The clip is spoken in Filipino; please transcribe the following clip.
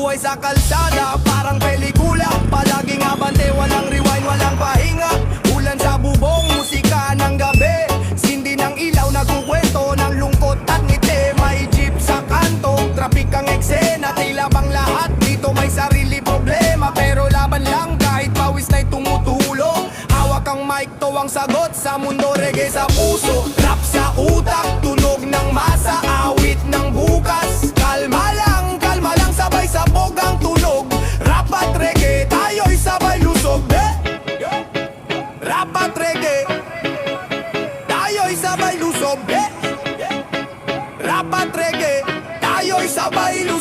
buhay sa kalsada, parang pelikula. Palaging abante, walang rewind, walang pahinga. Ulan sa bubong, musika ng gabi. Sindi ng ilaw, nagkukwento ng lungkot at ngiti. May jeep sa kanto, traffic ang eksena. Tila bang lahat dito may sarili problema, pero laban lang kahit pawis na'y tumutulo. Hawak ang mic, to ang sagot sa mundo. Reggae sa puso, rap sa utak, tunog ng masa, awit ng bukas. Kalma lang, sabay sabog ang tunog. Rap at reggae, tayo'y sabay lusog. Rap at reggae, tayo'y sabay lusog. Rap at reggae, tayo'y sabay lusog.